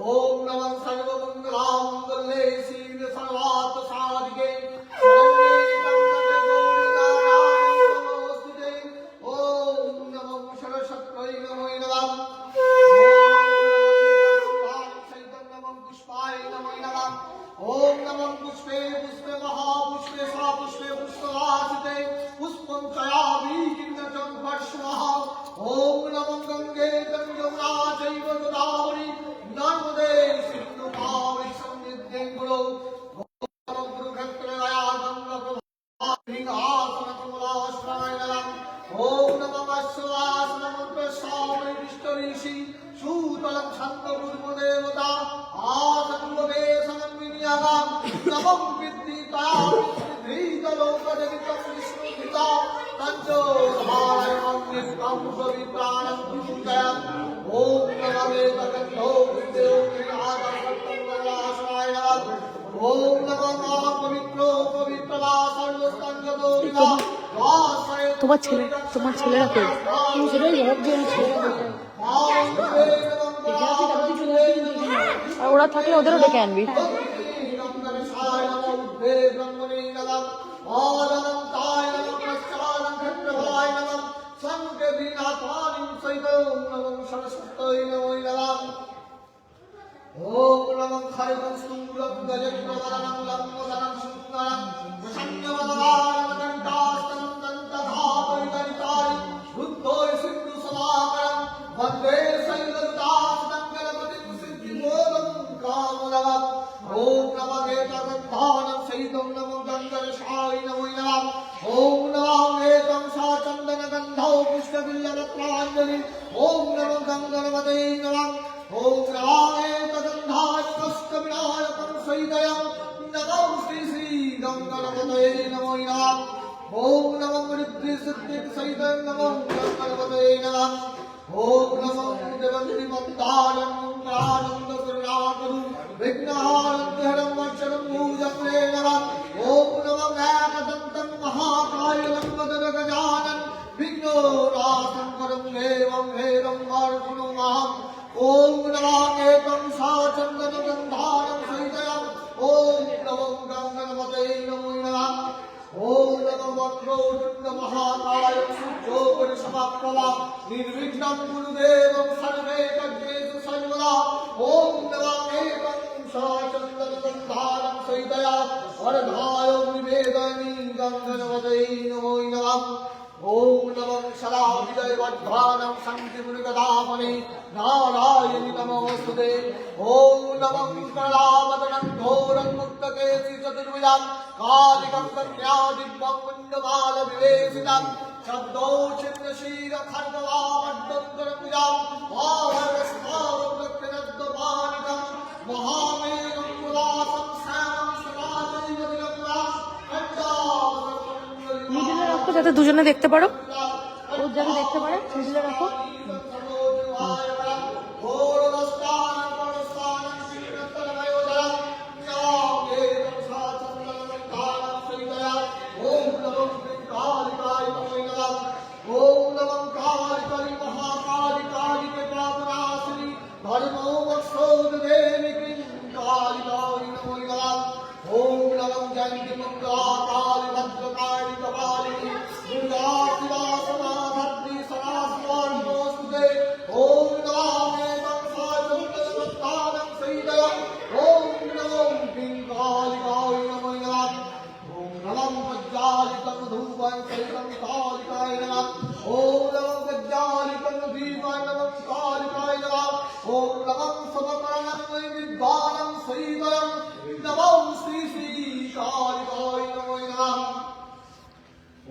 ओम नमः सर्वमंगलामंगल्ये शिवे सर्वार्थ साधिके ओम नमः सरस्वत्यै नमो नमः पुष्पाय नमो नमः ओम नमः पुष्पे पुष्पे महापुष्पे सा पुष्पे पुष्पवासिते पुष्पं चयामि किन्नचं वर्ष्मः ओम नमः गंगे गंगोरा चैव गोदावरी नर्मदे सिन्धु कावेरी सन्निधिं गुरौ ओम गुरुक्षत्रया गंगप्रभासिंहासनकमलाश्रय नमः ओम नमः अश्वासनं प्रसामि विष्णुऋषि सूतलं छन्दपूर्वदेवता आसन्वदेशनं विनियागां नमं विद्धितां विद्धितलोकजनितं विष्णुधिता तञ्जो धारयं नित्यं पवित्राणं पूजयम् ओम नमः वेदगन्धो विद्यो विनादसत्तमलाश्रय नमः ओम नमः पवित्रो पवित्रवा सर्वस्तंगतो विना তোমার ছেলেরা কই? তুমি সেটাই জবাব দিয়ে আর ওরা থাকলে ওদেরও ডেকে আনবি। ओम नमः खरगं स्थूलं गजप्रवरनं लम्बोदरं सुन्दरं प्रसन्नवदनानं दण्डास्तनं दन्तधापरितरितारि रुद्धोय सिन्धुसमाकरं वन्दे शैलदासनं गणपतिं सिद्धिमोदं कामदवम् ओम नमः एतगन्धानं सहितं नमो गन्धर्षाय नमो नमः ओम नमः एतं साचन्दनगन्धौ पुष्पबिल्लपत्राञ्जलि ओम नमः गङ्गणपते नमः ओम रामे तदन्धाष्टविनायकं सहितयं नमो श्री श्री गङ्गणपतये नमो नमः ओम नमः रुद्रसिद्धिसहितं नमो गङ्गणपतये नमः ओम नमः देवश्रीमन्तारं प्राणन्दकरुणाकरु विघ्नहारं वर्षणं भूजप्रे नमः ओम नमः एकदन्तं महाकायं वदनगजानन् विघ्नोराशङ्करं देवं हेरं वर्षणुमहम् ओम नमः एकं साचन्दनगन्धारं सहितयम् ओम नमो गङ्गणपतये नमो नमः ओम नमः वक्रोतुण्ड महाकाय सूर्योपरिसमप्रभा निर्विघ्नं गुरुदेवं सर्वे कर्मेषु सर्वदा ओम नमः एकं साचन्दनगन्धारं सहितयम् वरदाय निवेदयामि गङ्गणपतये नमो नमः ओम नमः सदा विजय वर्धनं शान्तिमुनिगदापने नारायणि नमोस्तुते ओम नमः कलावदनं घोरं मुक्तकेसि चतुर्भुजं कालिकं कन्यादिव्यं पुण्यमाल विवेशितं शब्दो छिन्नशील खड्गवामड्डन्तरभुजं वाहरस्तावदक्षिणद्वपानिकं महामेघं पुरासं श्यामं सदाशिवदिगम्बरं মিডিলে রাখো যাতে দুজনে দেখতে পারো, ওর যাতে দেখতে পারে মিডিলে রাখো।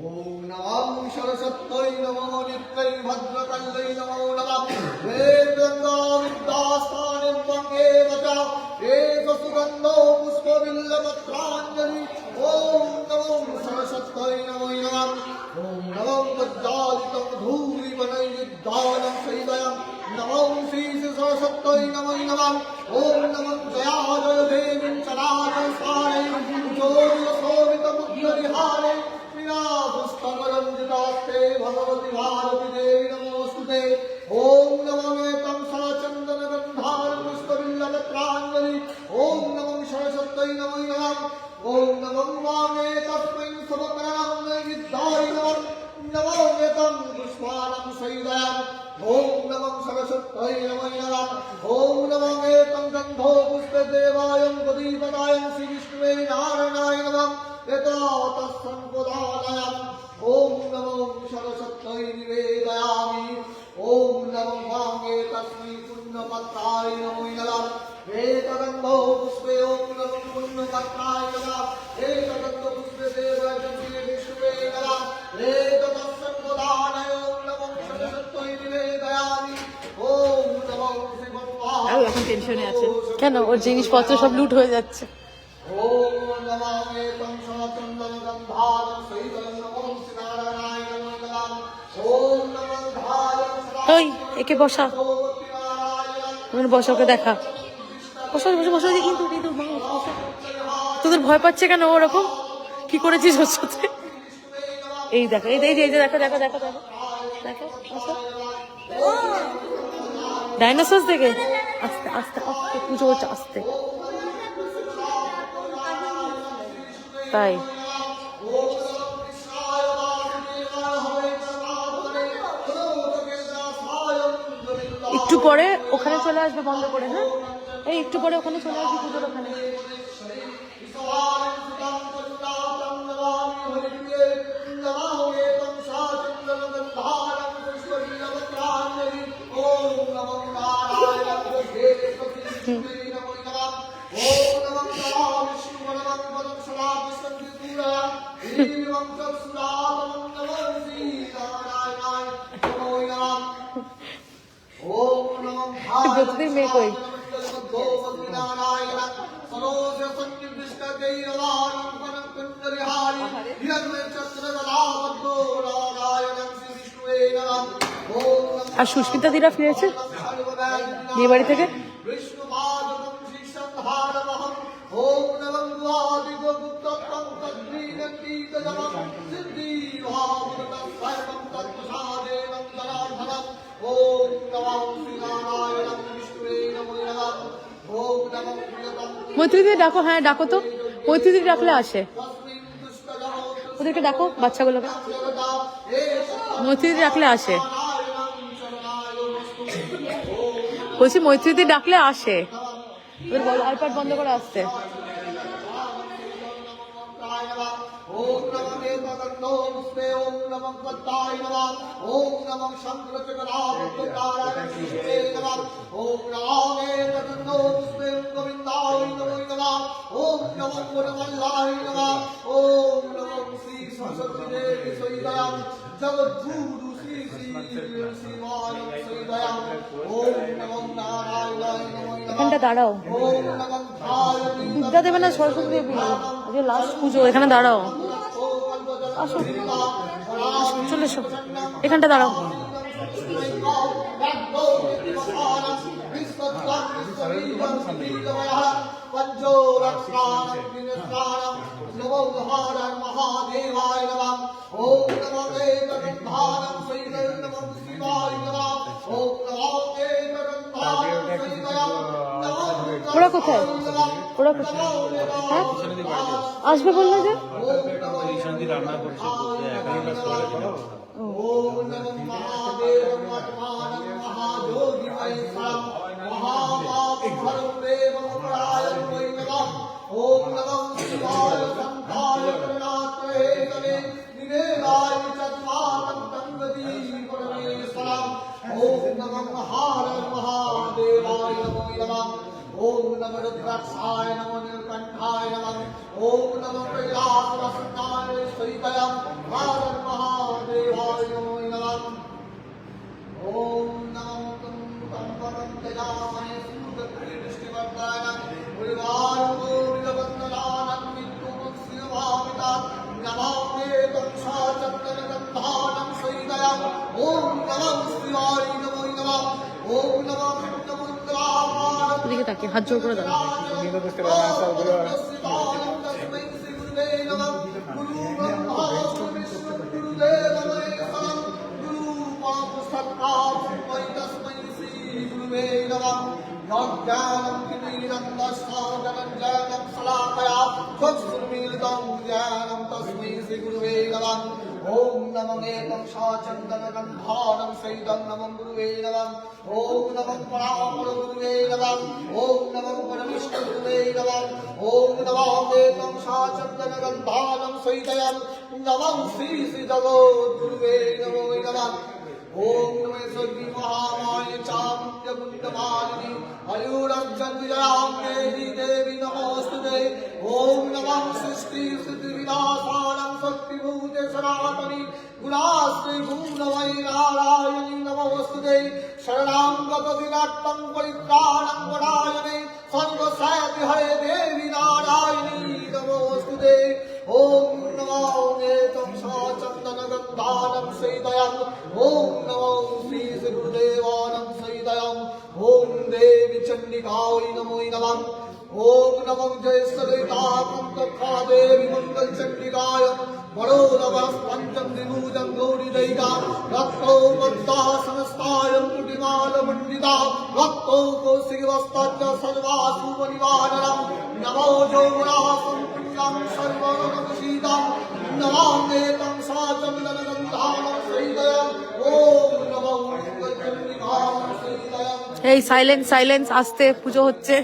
ओम नमः सरस्वत्यै नमो नित्यै भद्रकाल्यै नमो नमः वेदगन्धा विद्यास्थानं वङ्गेव च एक सुगन्धो पुष्पबिल्लपत्राञ्जलि ओम नमो सरस्वत्यै नमो नमः ओम नमो वज्रादितं धूलिवनैर्विद्यानं सहितयं नमो श्री सरस्वत्यै नमो नमः ओम नमः जयाजय देवीं चराचर सारे जोर्यशोभितमुग्धविहारे पुस्तकरञ्जितास्ते भगवति भारती देवी नमोस्तुते ओम नमः तं साचन्दनगन्धारं पुष्पबिल्लपत्राञ्जलि नमो सरस्वत्यै नमो नमः ॐ नमो एतं गन्धो पुष्पदेवायं प्रदीपदायं श्रीविष्णुवे नारायणाय नमः यतो तत्सम्पदानयम् ॐ नमो सरस्वत्यै निवेदयामि ॐ नमो वाङ्गे तस्मै पुण्यपत्राय नमो नमः एतगन्धो पुष्पे ॐ नमो पुण्यपत्राय नमः एतगन्धो पुष्पे देवायं श्रीविष्णुवे नमः एतत्सम्पदानय ॐ नमो सरस्वत्यै निवेदयामि ॐ नमो श्रीभगवान् আর এখন টেনশনে আছে কেন? ওর জিনিসপত্র সব লুট হয়ে যাচ্ছে। ॐ नमो एतं समचन्दनगन्धारं सहितं नमो श्रीनारायणाय नमो नमः ॐ नमो धारं ওই একে বসা, ওখানে বসা, ওকে দেখা, বসা বসে বসে কিন্তু তোদের ভয় পাচ্ছে কেন? ওরকম কি করেছিস ওর সাথে? এই দেখো, এই এই যে দেখো দেখো দেখো দেখো দেখো ডাইনোসর দেখে আস্তে আস্তে আস্তে পুজো হচ্ছে আস্তে, তাই একটু পরে ওখানে চলে আসবে বন্ধ করে। হ্যাঁ, এই একটু পরে ওখানে চলে আসবে পুজোর ওখানে। জ্যোতির মেয়ে কই? আর সুস্মিতা দিরা ফিরেছে বিয়ে বাড়ি থেকে। মৈত্রীদি ডাকো, হ্যাঁ ডাকো তো, মৈত্রীদি ডাকলে আসে, ওদেরকে ডাকো বাচ্চাগুলোকে, মৈত্রীদি ডাকলে আসে, বলছি মৈত্রীদি ডাকলে আসে, ওদের আইপ্যাড বন্ধ করে আসতে। ॐ नमो देवगन्धो पुष्पे ॐ नमो पद्माय नमः ॐ नमो शङ्करचक्रावताराय नमः ॐ नमो देवगन्धो पुष्पे गोविन्दाय नमो नमः ॐ नमो गुरुवल्लाय नमः ॐ नमो श्री सरस्वती देवी सहिताय जगद्गुरु श्री श्री शिवाय सहिताय ॐ नमो नारायणाय नमो এখানটা দাঁড়াও, বিদ্যা দেবে না সরস্বতী দেবী, আজকে লাস্ট পুজো, এখানে দাঁড়াও, আসো চলে এসো, এখানটা দাঁড়াও। ওরা কোথায়? ওরা কোথায়? হ্যাঁ আসবে বললো যে রান্না করছে ॐ नमो रुद्राक्षाय नमो नीलकण्ठाय नमः ॐ नमो कैलासवासाय सहिताय हर महादेवाय नमो नमः ॐ नमो तं परं तेजामहे सुदृष्टिवर्ताय परिवारो विलवन्दनानं नित्यमुक्तिभाविता नमामि तं साचक्रगन्धानं सहिताय ॐ नमो शिवाय नमो नमः ॐ नमो দিকে তাকিয়ে হাত জোর করে দাঁড়াও। यज्ञानं किरीरन्दस्तावनञ्जनं शलाकया चक्षुर्मीलितं ज्ञानं तस्मै श्रीगुरुवे नमः ॐ नमो एकं साचन्दनगन्धानं सहितं नमो गुरुवे नमः ॐ नमो परापरगुरुवे नमः ॐ नमो परमेष्ठगुरुवे नमः ॐ नमो एकं साचन्दनगन्धानं सहितं नमो श्रीजगद्गुरुवे नमो नमः ओम नमः सर्वी महामाय चामुण्डमुण्डमालिनी आयुरञ्जनविजयाम्बेहि देवी नमोऽस्तुते ओम नमः सृष्टि स्थितिविनाशानं शक्तिभूते सनातनी गुणाश्री गुणमयी नारायणी नमोऽस्तुते शरणां गतविराट्टं परित्राणं वरायणे सर्वसाध्यहरे देवी नारायणी नमोऽस्तुते ओम नमो नेतं साचन्दनगन्धानं सहितं ओम नमो श्री गुरुदेवानं सहितं ओम देवी चण्डिकायै नमो नमः ओम नमो जयसरितां तथा देवी मङ्गलचण्डिकाय वरो नमः पञ्चम विभूतं गौरीदैका रक्तो मद्दाः समस्तायं कुटिमालमण्डिता रक्तो कौशिकवस्ताच्च सर्वासु परिवारं नमो जोगुणासं पुण्यं सर्वगणसीतं नमाम्येतं साचन्दनगन्धानं सहितं ओम नमो मङ्गलचण्डिकां सहितं এই সাইলেন্স সাইলেন্স আস্তে পুজো হচ্ছে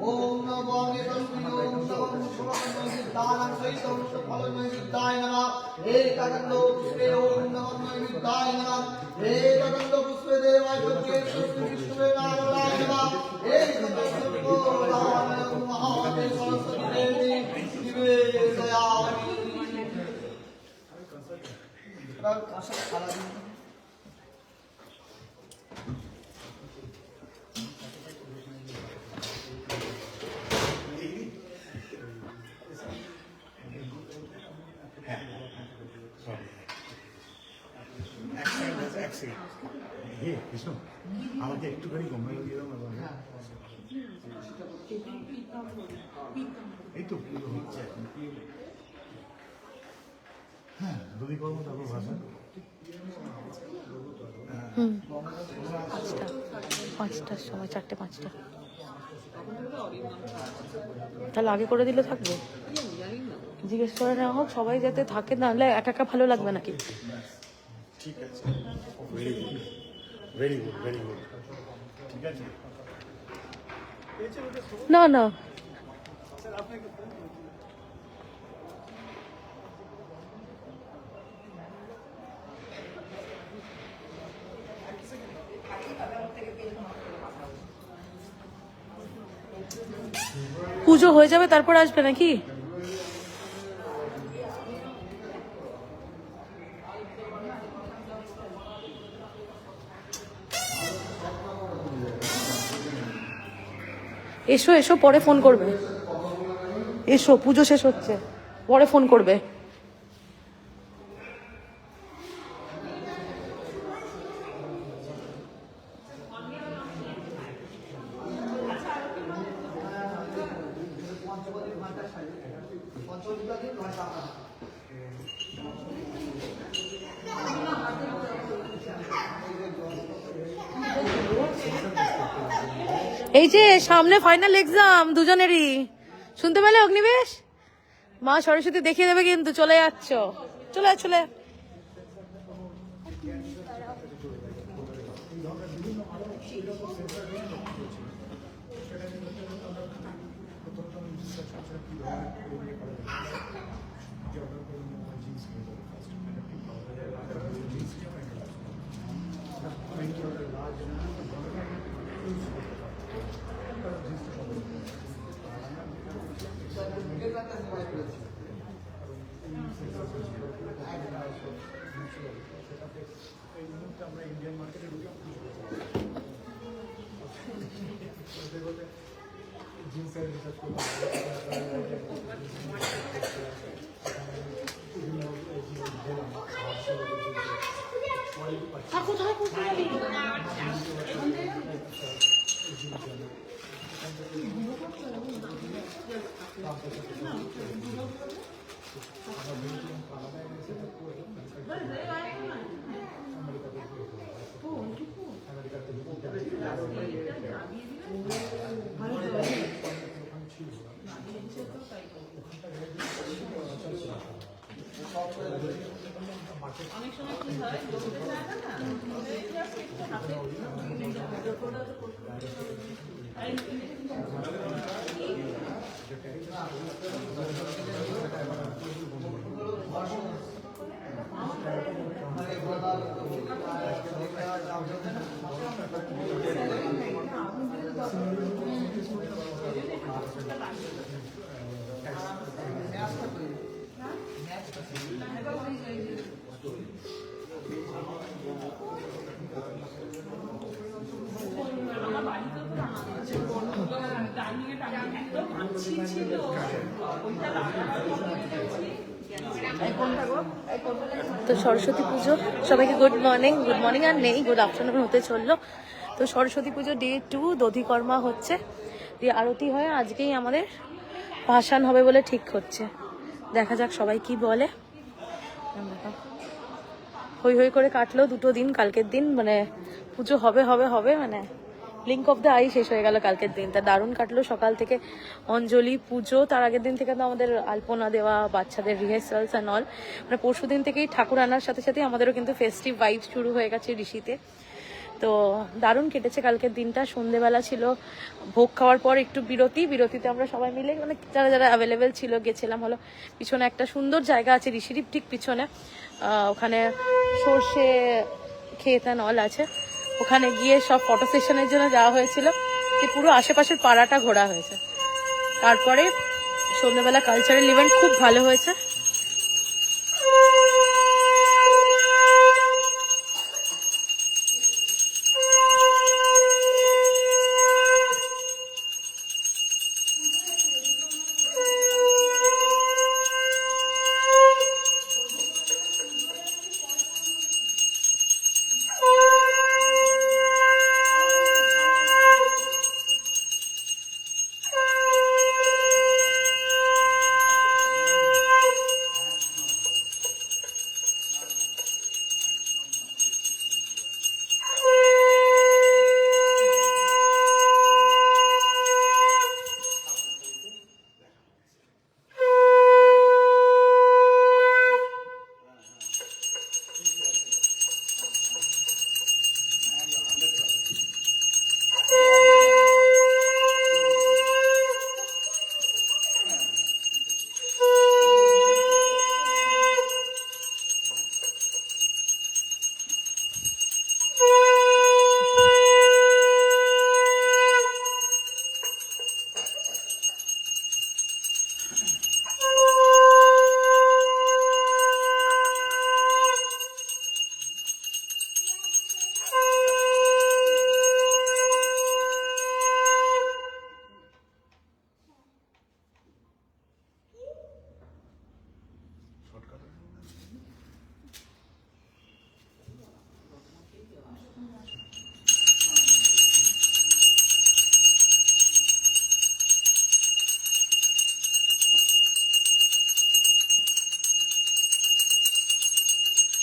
ओम नमो निरंजनाय नमः सुरमणिदानं सहितं फलमयिदाय नमः एकदन्तो पुष्पे ओम नमो विद्याय नमः एकदन्तो पुष्पे देवाय पुष्पे विष्णुवे नारायणाय नमः एकदन्तो नारायण महादेव सरस्वती देवी दिवे दयामि কৃষ্ণ আমাকে একটুখানি গঙ্গা দিয়ে দাও না এই তো পুজো হচ্ছে এখন হ্যাঁ দুই কর্ম তারপর ভাষা পাঁচটার সময় 4:05 তাহলে আগে করে দিলে থাকবে জিজ্ঞেস করে নেওয়া হোক সবাই যাতে থাকে, নাহলে একা একা ভালো লাগবে নাকি। ঠিক আছে, very good very good very good, ঠিক আছে। না না পুজো হয়ে যাবে তারপর আসবে নাকি? এসো এসো, পরে ফোন করবে। এসো, পুজো শেষ হচ্ছে, পরে ফোন করবে। এই যে সামনে ফাইনাল এক্সাম দুজনেরই, শুনতে পেলে অগ্নিবেশ? মা সরস্বতী দেখিয়ে দেবে কিন্তু, চলে যাচ্ছ, চলে চলে। তো সরস্বতী পুজো সবাইকে গুড মর্নিং আর নেই, গুড আফটারনুন হতে চললো। তো সরস্বতী পুজো ডে 2 দধিকর্মা হচ্ছে, দিয়ে আরতি হয়। আজকেই আমাদের ভাসান হবে বলে ঠিক হচ্ছে, দেখা যাক সবাই কি বলে। হই হই করে কাটলো 2 দিন, কালকের দিন মানে পুজো হবে হবে হবে মানে ব্লিঙ্ক অফ দ্য আই শেষ হয়ে গেল কালকের দিনটা। দারুণ কাটলো, সকাল থেকে অঞ্জলি পুজো, তার আগের দিন থেকে তো আমাদের আলপনা দেওয়া, বাচ্চাদের রিহার্সালস অ্যান্ড অল, মানে পরশু দিন থেকেই ঠাকুর আনার সাথে সাথে আমাদেরও কিন্তু ফেস্টিভ ভাইব শুরু হয়ে গেছে ঋষিতে। তো দারুণ কেটেছে কালকের দিনটা। সন্ধেবেলা ছিল ভোগ খাওয়ার পর একটু বিরতিতে আমরা সবাই মিলে মানে যারা যারা অ্যাভেলেবেল ছিল গেছিলাম। হলো পিছনে একটা সুন্দর জায়গা আছে ঋষির ঠিক পিছনে, ওখানে সর্ষে ক্ষেত অ্যান্ড অল আছে, ওখানে গিয়ে সব ফটো সেশনের জন্য যাওয়া হয়েছিল, যে পুরো আশেপাশের পাড়াটা ঘোরা হয়েছে। তারপরে সন্ধ্যাবেলা কালচারাল ইভেন্ট খুব ভালো হয়েছে।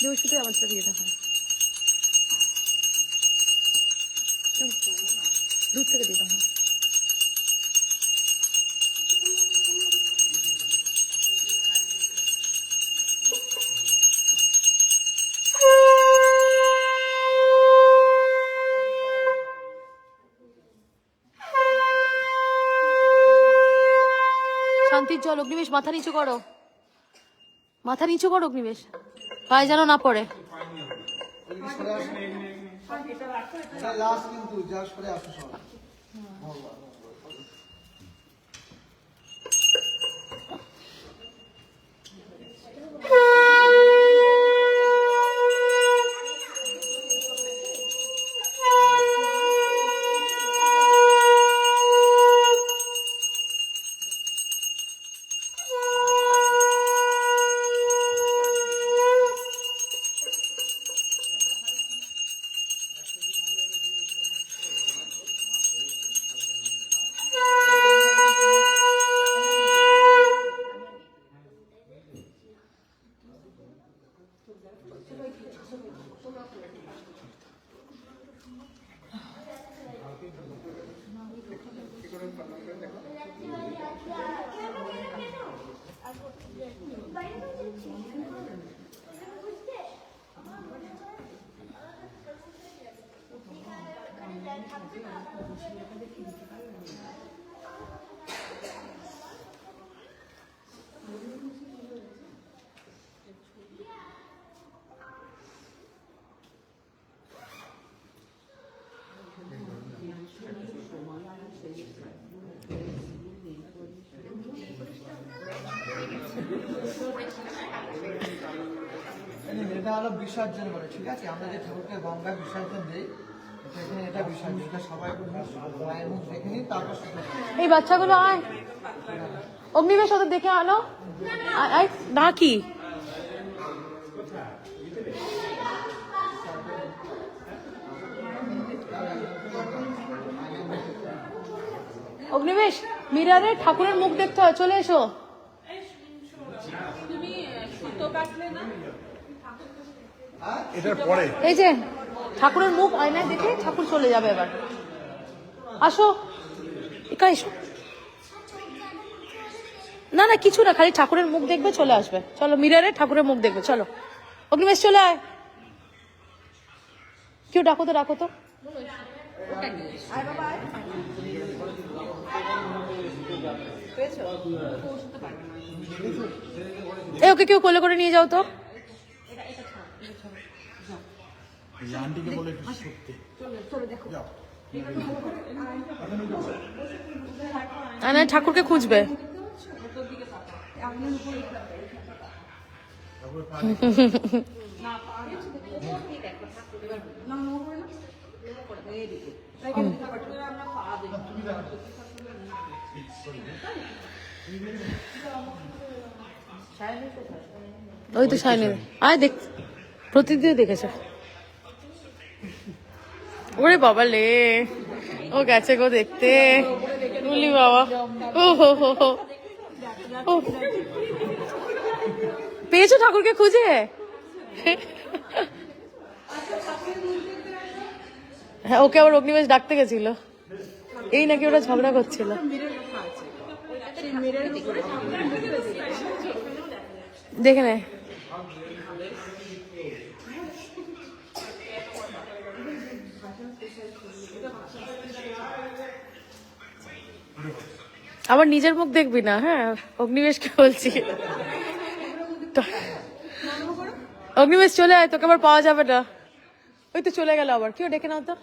দেবশ্রীতে আমার সাথে দিয়ে দেখা দূর থেকে দিয়ে দেখা। শান্তির জল। অগ্নিবেশ মাথা নিচু করো, মাথা নিচু করো অগ্নিবেশ, পায়ে যেন না পড়ে। লাস্ট কিন্তু যা সরে আসো সব এটা হলো বিসর্জন বলে, ঠিক আছে? আমরা যে ঠাকুরকে গঙ্গায় বিসর্জন দিই, এখানে এটা বিসর্জন, এটা সবাই মায়ের মুখ দেখে নিই, তারপর এই বাচ্চাগুলো আয়, অগ্নিবেশ ওদের দেখে আলো। আয় না কি অগ্নিবেশ, মিরারে ঠাকুরের মুখ দেখতে হয়, চলে এসো। এটার পরে এই যে ঠাকুরের মুখ আয়নায় দেখে ঠাকুর চলে যাবে এবার। আসো একা এসো। না না কিছু না, খালি ঠাকুরের মুখ দেখবে চলে আসবে। চলো মিরারে ঠাকুরের মুখ দেখবে, চলো অগ্নিবেশ চলে আয়। কেউ ডাকো তো, ডাকো তো। এ ওকে কেউ কোলে করে নিয়ে যাও তো। আন্টিকে বলে একটু সত্যি যাও। না ঠাকুরকে খুঁজবে। ওই তো শাইনি, আয় দেখ, প্রতিদিন দেখেছে। ওরে বাবা লে, ও গেছে গো দেখতে। বলি বাবা, ও হো হো হো, পেয়েছো ঠাকুরকে খুঁজে? হ্যাঁ, ওকে আবার অগ্নিবেশ ডাকতে গেছিল, এই নাকি ওরা ঝগড়া করছিল। দেখে নে, আবার নিজের মুখ দেখবি না। হ্যাঁ, অগ্নিবেশকে বলছি, অগ্নিবেশ চলে আয়, তোকে আবার পাওয়া যাবে না। ওই তো চলে গেল আবার, কেউ ডেকে নাও তো।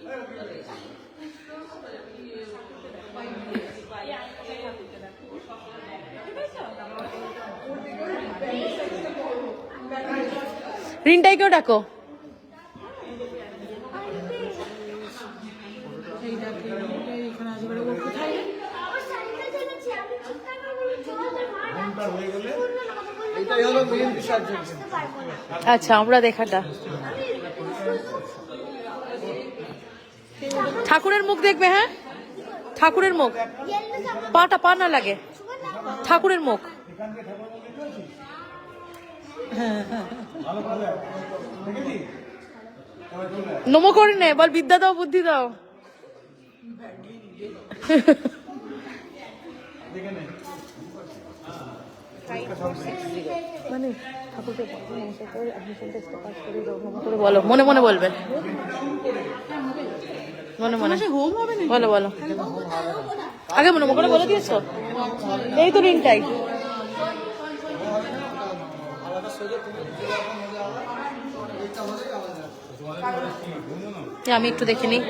রিনটাইকেও ডাকো। এটাই হলো মেন বিসর্জন। আচ্ছা, আমরা দেখাটা ঠাকুরের মুখ দেখবে। হ্যাঁ, ঠাকুরের মুখ, পাটা পা না লাগে, ঠাকুরের মুখ। নমো করে নে, বল বিদ্যা দাও, বুদ্ধি দাও। মানে ঠাকুরকে বলো, মনে মনে বলবে, মনে মনে বলো বলো। আগে মনে করে বলে দিয়েছো, এই তো রিনটাই। আমি একটু দেখে নিই।